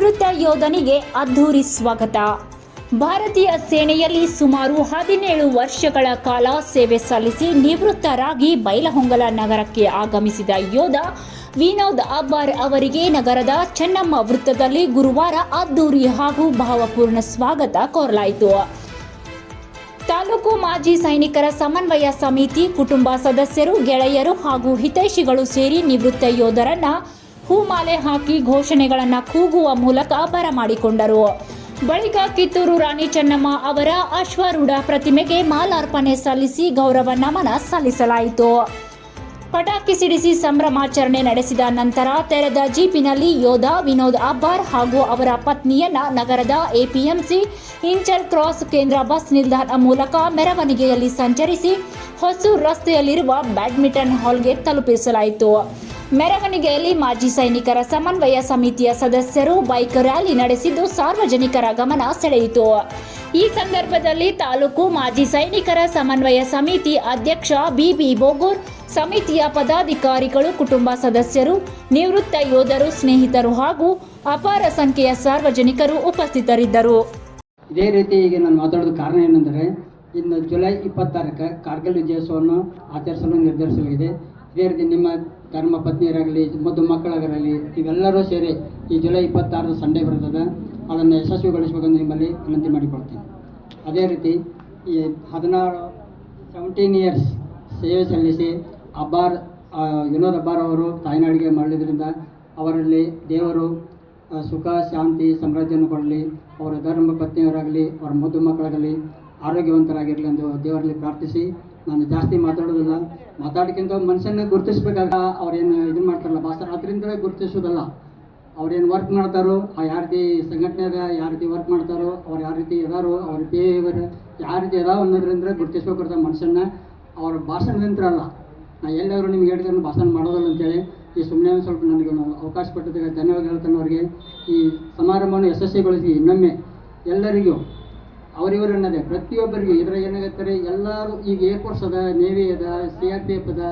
ನಿವೃತ್ತ ಯೋಧನಿಗೆ ಅದ್ಧೂರಿ ಸ್ವಾಗತ. ಭಾರತೀಯ ಸೇನೆಯಲ್ಲಿ ಸುಮಾರು 17 ವರ್ಷಗಳ ಕಾಲ ಸೇವೆ ಸಲ್ಲಿಸಿ ನಿವೃತ್ತರಾಗಿ ಬೈಲಹೊಂಗಲ ನಗರಕ್ಕೆ ಆಗಮಿಸಿದ ಯೋಧ ವಿನೋದ್ ಅಬ್ಬಾರ್ ಅವರಿಗೆ ನಗರದ ಚೆನ್ನಮ್ಮ ವೃತ್ತದಲ್ಲಿ ಗುರುವಾರ ಅದ್ಧೂರಿ ಹಾಗೂ ಭಾವಪೂರ್ಣ ಸ್ವಾಗತ ಕೋರಲಾಯಿತು. ತಾಲೂಕು ಮಾಜಿ ಸೈನಿಕರ ಸಮನ್ವಯ ಸಮಿತಿ ಕುಟುಂಬ ಸದಸ್ಯರು, ಗೆಳೆಯರು ಹಾಗೂ ಹಿತೈಷಿಗಳು ಸೇರಿ ನಿವೃತ್ತ ಯೋಧರನ್ನ ಹೂಮಾಲೆ ಹಾಕಿ ಘೋಷಣೆಗಳನ್ನು ಕೂಗುವ ಮೂಲಕ ಬರಮಾಡಿಕೊಂಡರು. ಬಳಿಕ ಕಿತ್ತೂರು ರಾಣಿ ಚೆನ್ನಮ್ಮ ಅವರ ಅಶ್ವಾರೂಢ ಪ್ರತಿಮೆಗೆ ಮಾಲಾರ್ಪಣೆ ಸಲ್ಲಿಸಿ ಗೌರವ ನಮನ ಸಲ್ಲಿಸಲಾಯಿತು. ಪಟಾಕಿ ಸಿಡಿಸಿ ಸಂಭ್ರಮಾಚರಣೆ ನಡೆಸಿದ ನಂತರ ತೆರೆದ ಜೀಪಿನಲ್ಲಿ ಯೋಧ ವಿನೋದ್ ಅಬ್ಬಾರ್ ಹಾಗೂ ಅವರ ಪತ್ನಿಯನ್ನ ನಗರದ ಎಪಿಎಂಸಿ ಇಂಚಲ್ ಕ್ರಾಸ್ ಕೇಂದ್ರ ಬಸ್ ನಿಲ್ದಾಣ ಮೂಲಕ ಮೆರವಣಿಗೆಯಲ್ಲಿ ಸಂಚರಿಸಿ ಹೊಸೂರು ರಸ್ತೆಯಲ್ಲಿರುವ ಬ್ಯಾಡ್ಮಿಂಟನ್ ಹಾಲ್ಗೆ ತಲುಪಿಸಲಾಯಿತು. ಮೆರವಣಿಗೆಯಲ್ಲಿ ಮಾಜಿ ಸೈನಿಕರ ಸಮನ್ವಯ ಸಮಿತಿಯ ಸದಸ್ಯರು ಬೈಕ್ ರ್ಯಾಲಿ ನಡೆಸಿದ್ದು ಸಾರ್ವಜನಿಕರ ಗಮನ ಸೆಳೆಯಿತು. ಈ ಸಂದರ್ಭದಲ್ಲಿ ತಾಲೂಕು ಮಾಜಿ ಸೈನಿಕರ ಸಮನ್ವಯ ಸಮಿತಿ ಅಧ್ಯಕ್ಷ ಬಿಬಿ ಬೋಗೂರ್, ಸಮಿತಿಯ ಪದಾಧಿಕಾರಿಗಳು, ಕುಟುಂಬ ಸದಸ್ಯರು, ನಿವೃತ್ತ ಯೋಧರು, ಸ್ನೇಹಿತರು ಹಾಗೂ ಅಪಾರ ಸಂಖ್ಯೆಯ ಸಾರ್ವಜನಿಕರು ಉಪಸ್ಥಿತರಿದ್ದರು. ಇದೇ ರೀತಿ ಈಗ ನಾನು ಮಾತಾಡೋದು ಕಾರಣ ಏನೆಂದರೆ, ಇನ್ನು ಜುಲೈ 26 ಕಾರ್ಗಿಲ್ ವಿಜಯೋತ್ಸವವನ್ನು ಆಚರಿಸಲು ನಿರ್ಧರಿಸಲಾಗಿದೆ. ಇದೇ ರೀತಿ ನಿಮ್ಮ ಧರ್ಮ ಪತ್ನಿಯರಾಗಲಿ, ಮದ್ದು ಮಕ್ಕಳಾಗಲಿ, ಇವೆಲ್ಲರೂ ಸೇರಿ ಈ ಜುಲೈ 26 ಸಂಡೇ ಬರ್ತದೆ, ಅದನ್ನು ಯಶಸ್ವಿಗೊಳಿಸಬೇಕೆಂದು ನಿಮ್ಮಲ್ಲಿ ವಿನಂತಿ ಮಾಡಿಕೊಳ್ತೀನಿ. ಅದೇ ರೀತಿ ಈ 17 ಇಯರ್ಸ್ ಸೇವೆ ಸಲ್ಲಿಸಿ ವಿನೋದ್ ಅಬ್ಬಾರ್ ಅವರು ತಾಯ್ನಾಡಿಗೆ ಮರಳಿದ್ರಿಂದ ಅವರಲ್ಲಿ ದೇವರು ಸುಖ, ಶಾಂತಿ, ಸಮೃದ್ಧಿಯನ್ನು ಕೊಡಲಿ. ಅವರ ಧರ್ಮ ಪತ್ನಿಯವರಾಗಲಿ, ಅವರ ಮದ್ದು ಮಕ್ಕಳಾಗಲಿ ಆರೋಗ್ಯವಂತರಾಗಿರಲಿ ಎಂದು ದೇವರಲ್ಲಿ ಪ್ರಾರ್ಥಿಸಿ, ನಾನು ಜಾಸ್ತಿ ಮಾತಾಡೋದಿಲ್ಲ. ಮಾತಾಡೋಕ್ಕಿಂತ ಮನುಷ್ಯನ ಗುರುತಿಸ್ಬೇಕಾಗ ಅವ್ರೇನು ಇದನ್ನು ಮಾಡ್ತಾರಲ್ಲ ಭಾಷೆ, ಅದರಿಂದ ಗುರುತಿಸೋದಲ್ಲ. ಅವ್ರೇನು ವರ್ಕ್ ಮಾಡ್ತಾರೋ, ಯಾವ ರೀತಿ ಸಂಘಟನೆಯಾಗ ಯಾವ ರೀತಿ ವರ್ಕ್ ಮಾಡ್ತಾರೋ, ಅವ್ರು ಯಾವ ರೀತಿ ಇದಾರೋ, ಅವ್ರ ಬಿಹೇವಿಯರ್ ಯಾವ ರೀತಿ ಇದಾವೆ ಅನ್ನೋದ್ರಿಂದ ಗುರುತಿಸ್ಬೇಕು ಮನುಷ್ಯನ. ಅವ್ರ ಭಾಷಣದಿಂದ ಅಲ್ಲ. ನಾ ಎಲ್ಲರೂ ನಿಮ್ಗೆ ಹೇಳಿದ್ರೆ ಭಾಷಣ ಮಾಡೋದಲ್ಲ ಅಂತೇಳಿ ಈ ಸುಮ್ಮನೆ ಸ್ವಲ್ಪ ನನಗೆ ಅವಕಾಶ ಕೊಟ್ಟಿದ್ದಾಗ ಧನ್ಯವಾದ ಹೇಳ್ತಾನೆ ಅವರಿಗೆ. ಈ ಸಮಾರಂಭವನ್ನು ಯಶಸ್ವಿಗೊಳಿಸಿ ಇನ್ನೊಮ್ಮೆ ಎಲ್ಲರಿಗೂ ಅವರಿವರು ಅನ್ನೋದೇ ಪ್ರತಿಯೊಬ್ಬರಿಗೂ ಇದ್ರಾಗ ಏನಾಗತ್ತಾರೆ, ಎಲ್ಲರೂ ಈಗ ಏರ್ಫೋರ್ಸ್ ಅದ, ನೇವಿ ಅದ, CRPF ಅದ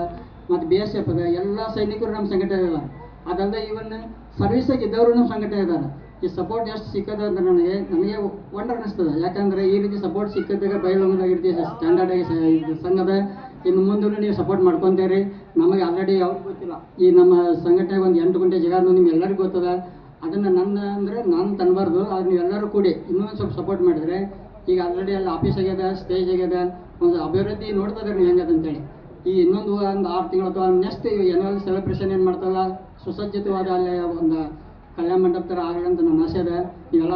ಮತ್ತು BSF ಅದ, ಎಲ್ಲ ಸೈನಿಕರು ನಮ್ಮ ಸಂಘಟನೆ ಇದ್ದಾರೆ. ಅದಲ್ಲದೆ ಇವನ್ ಸರ್ವಿಸಾಗಿ ಇದ್ದವರು ನಮ್ಮ ಸಂಘಟನೆ ಇದ್ದಾರೆ. ಈ ಸಪೋರ್ಟ್ ಎಷ್ಟು ಸಿಕ್ಕದ ಅಂತ ನನಗೆ ವಂಡರ್ ಅನ್ನಿಸ್ತದೆ. ಯಾಕಂದರೆ ಈ ರೀತಿ ಸಪೋರ್ಟ್ ಸಿಕ್ಕಿದಾಗ ಬೈಲಹೊಂಗಲದಾಗ ಈ ರೀತಿ ಸ್ಟ್ಯಾಂಡರ್ಡ್ ಆಗಿ ಸಂಘದ ಇನ್ನು ಮುಂದೂ ನೀವು ಸಪೋರ್ಟ್ ಮಾಡ್ಕೊತೀರಿ. ನಮಗೆ ಆಲ್ರೆಡಿ ಯಾವ್ದು ಗೊತ್ತಿಲ್ಲ, ಈ ನಮ್ಮ ಸಂಘಟನೆಗೆ ಒಂದು 8 ಗಂಟೆ ಜಗಾನು ನಿಮ್ಗೆ ಎಲ್ಲರಿಗೂ ಗೊತ್ತದ. ಅದನ್ನು ನಾನು ತನ್ನಬಾರ್ದು, ಅದು ನೀವೆಲ್ಲರೂ ಕೂಡಿ ಇನ್ನೊಂದು ಸ್ವಲ್ಪ ಸಪೋರ್ಟ್ ಮಾಡಿದರೆ ಈಗ ಆಲ್ರೆಡಿ ಅಲ್ಲಿ ಆಫೀಸ್ ಆಗ್ಯದ, ಸ್ಟೇಜ್ ಆಗ್ಯದ, ಒಂದು ಅಭಿವೃದ್ಧಿ ನೋಡ್ತದೆ ನೀವು ಹೆಂಗದಂತೇಳಿ. ಈ ಇನ್ನೊಂದು 6 ತಿಂಗಳು ಅಥವಾ ನೆಕ್ಸ್ಟ್ ಎನ್ಯುವಲ್ ಸೆಲೆಬ್ರೇಷನ್ ಏನು ಮಾಡ್ತಾರಲ್ಲ, ಸುಸಜ್ಜಿತವಾದ ಅಲ್ಲಿ ಒಂದು ಕಲ್ಯಾಣ ಮಂಟಪ ಥರ ಆಗಲಿ ಅಂತ ನನ್ನ ಆಸೆ ಇದೆ. ನೀವೆಲ್ಲ